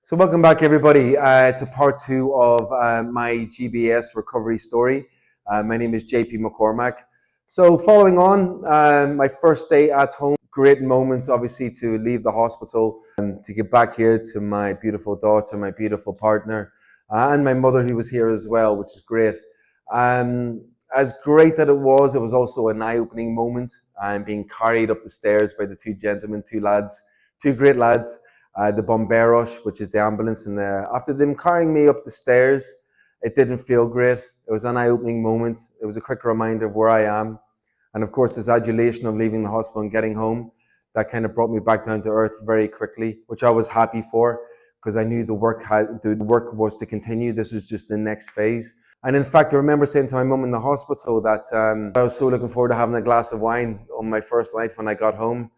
So welcome back, everybody, to part two of my GBS recovery story. My name is JP McCormack. So following on, my first day at home, great moment, obviously, to leave the hospital and to get back here to my beautiful daughter, my beautiful partner, and my mother who was here as well, which is great. As great that it was also an eye-opening moment. I'm being carried up the stairs by the two gentlemen, two great lads. The Bomberos, which is the ambulance, and after them carrying me up the stairs, it didn't feel great. It was an eye-opening moment. It was a quick reminder of where I am. And of course, this adulation of leaving the hospital and getting home, that kind of brought me back down to earth very quickly, which I was happy for, because I knew the work was to continue. This was just the next phase. And in fact, I remember saying to my mum in the hospital that I was so looking forward to having a glass of wine on my first night when I got home.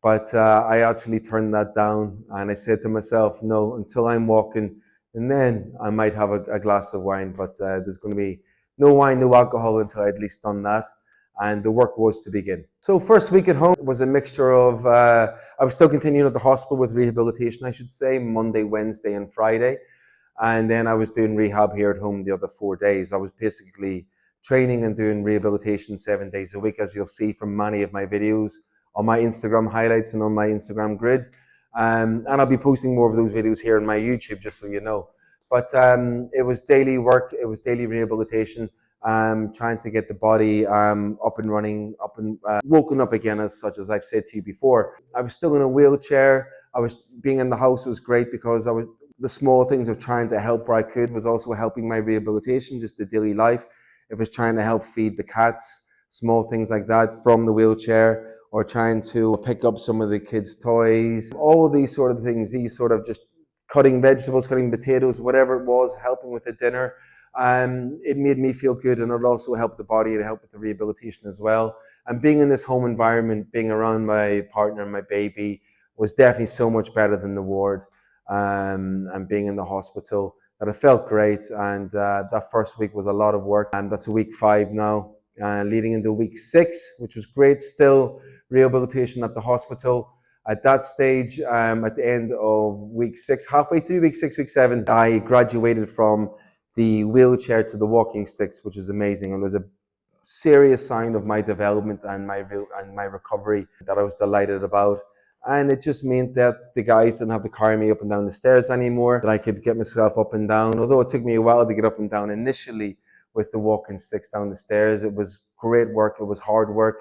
But I actually turned that down, and I said to myself, no, until I'm walking, and then I might have a glass of wine, but there's going to be no wine, no alcohol until I at least done that. And the work was to begin. So first week at home was a mixture of, I was still continuing at the hospital with rehabilitation, I should say, Monday, Wednesday, and Friday. And then I was doing rehab here at home the other 4 days. I was basically training and doing rehabilitation 7 days a week, as you'll see from many of my videos on my Instagram highlights and on my Instagram grid. And I'll be posting more of those videos here on my YouTube, just so you know. But it was daily work, it was daily rehabilitation, trying to get the body up and running, woken up again, as such, as I've said to you before. I was still in a wheelchair. Being in the house was great because the small things of trying to help where I could was also helping my rehabilitation, just the daily life. It was trying to help feed the cats, small things like that from the wheelchair, or trying to pick up some of the kids' toys, all these sort of things, these sort of just cutting vegetables, cutting potatoes, whatever it was, helping with the dinner. It made me feel good, and it also helped the body and helped with the rehabilitation as well. And being in this home environment, being around my partner and my baby was definitely so much better than the ward and being in the hospital, that it felt great. And that first week was a lot of work, and that's week 5 now. Leading into week 6, which was great, still rehabilitation at the hospital. At that stage, at the end of week 6, halfway through week 6, week 7, I graduated from the wheelchair to the walking sticks, which is amazing. And it was a serious sign of my development and my recovery that I was delighted about. And it just meant that the guys didn't have to carry me up and down the stairs anymore, that I could get myself up and down. Although it took me a while to get up and down initially with the walking sticks down the stairs. It was great work, it was hard work,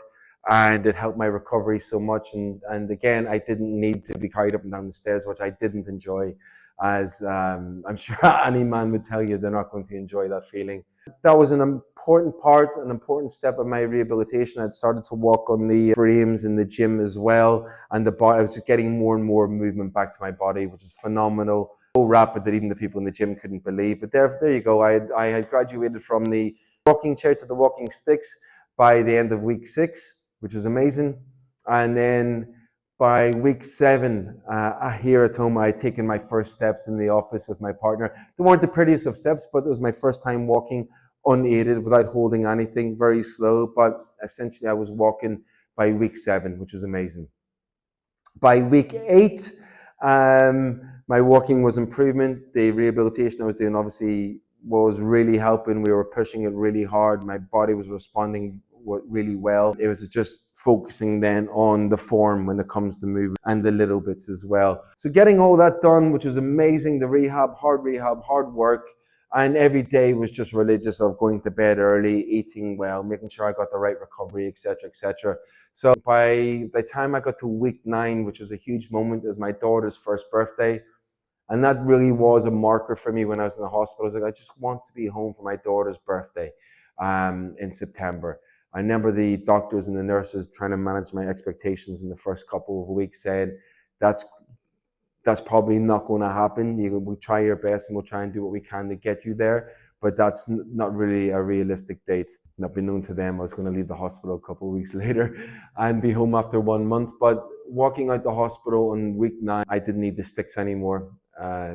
and it helped my recovery so much. And again, I didn't need to be carried up and down the stairs, which I didn't enjoy, as I'm sure any man would tell you they're not going to enjoy that feeling. That was an important step of my rehabilitation. I'd started to walk on the frames in the gym as well, and I was just getting more and more movement back to my body, which is phenomenal. So rapid that even the people in the gym couldn't believe. But there you go. I had graduated from the walking chair to the walking sticks by the end of week 6, which is amazing. And then by week 7, here at home, I had taken my first steps in the office with my partner. They weren't the prettiest of steps, but it was my first time walking unaided, without holding anything, very slow. But essentially, I was walking by week 7, which was amazing. By week 8, my walking was improvement. The rehabilitation I was doing obviously was really helping. We were pushing it really hard. My body was responding really well. It was just focusing then on the form when it comes to movement, and the little bits as well. So getting all that done, which was amazing, the rehab, hard work. And every day was just religious of going to bed early, eating well, making sure I got the right recovery, etc., etc. So by the time I got to week 9, which was a huge moment, it was my daughter's first birthday. And that really was a marker for me when I was in the hospital. I was like, I just want to be home for my daughter's birthday in September. I remember the doctors and the nurses trying to manage my expectations in the first couple of weeks, said, that's probably not going to happen. We'll try your best and we'll try and do what we can to get you there. But that's not really a realistic date. Not been known to them. I was going to leave the hospital a couple of weeks later and be home after 1 month. But walking out the hospital on week 9, I didn't need the sticks anymore.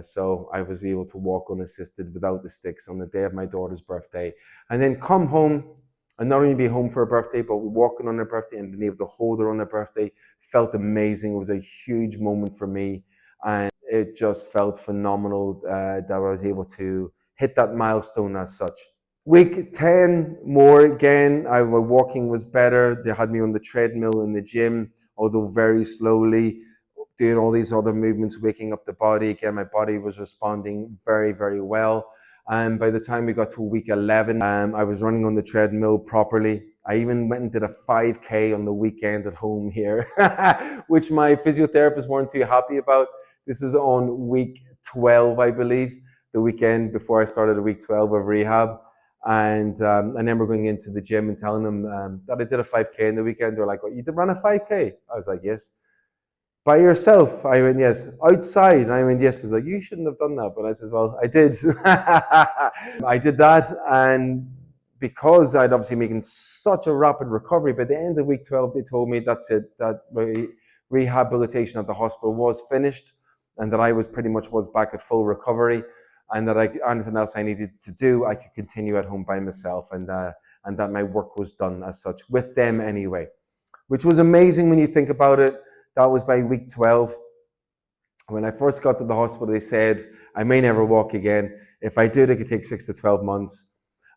So I was able to walk unassisted without the sticks on the day of my daughter's birthday. And then come home and not only be home for her birthday, but walking on her birthday and being able to hold her on her birthday felt amazing. It was a huge moment for me. And it just felt phenomenal that I was able to hit that milestone as such. Week 10, more again. My walking was better. They had me on the treadmill in the gym, although very slowly, doing all these other movements, waking up the body. Again, my body was responding very, very well. And by the time we got to week 11, I was running on the treadmill properly. I even went and did a 5K on the weekend at home here, which my physiotherapists weren't too happy about. This is on week 12, I believe, the weekend before I started week 12 of rehab. And I remember going into the gym and telling them that I did a 5K in the weekend. They're like, "What, you did run a 5K?" I was like, "Yes." "By yourself?" I went, "Yes." "Outside?" And I went, "Yes." I was like, "You shouldn't have done that." But I said, "Well, I did." I did that. And because I'd obviously making such a rapid recovery, by the end of week 12, they told me that's it, that rehabilitation at the hospital was finished and that I was pretty much was back at full recovery. And that anything else I needed to do, I could continue at home by myself, and that my work was done as such, with them anyway, which was amazing when you think about it. That was by week 12. When I first got to the hospital, they said I may never walk again. If I did, it could take 6 to 12 months,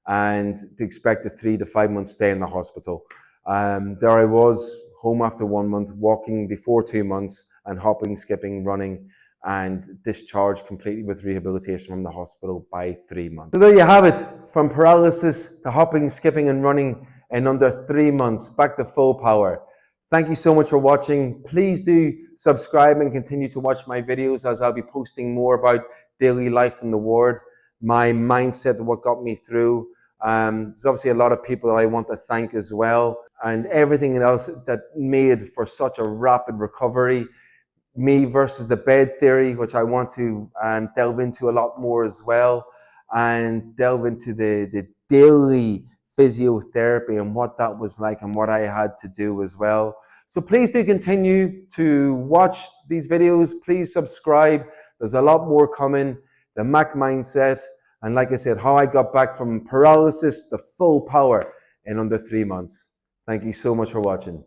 and to expect a 3 to 5 month stay in the hospital. There I was, home after 1 month, walking before 2 months, and hopping, skipping, running, and discharged completely with rehabilitation from the hospital by 3 months. So there you have it, from paralysis to hopping, skipping, and running in under 3 months, back to full power. Thank you so much for watching. Please do subscribe and continue to watch my videos, as I'll be posting more about daily life in the ward, my mindset, what got me through. There's obviously a lot of people that I want to thank as well, and everything else that made for such a rapid recovery. Me versus the bed theory, which I want to delve into a lot more as well, and delve into the daily physiotherapy and what that was like and what I had to do as well. So please do continue to watch these videos. Please subscribe. There's a lot more coming. The Mac mindset, and like I said, how I got back from paralysis to full power in under 3 months. Thank you so much for watching.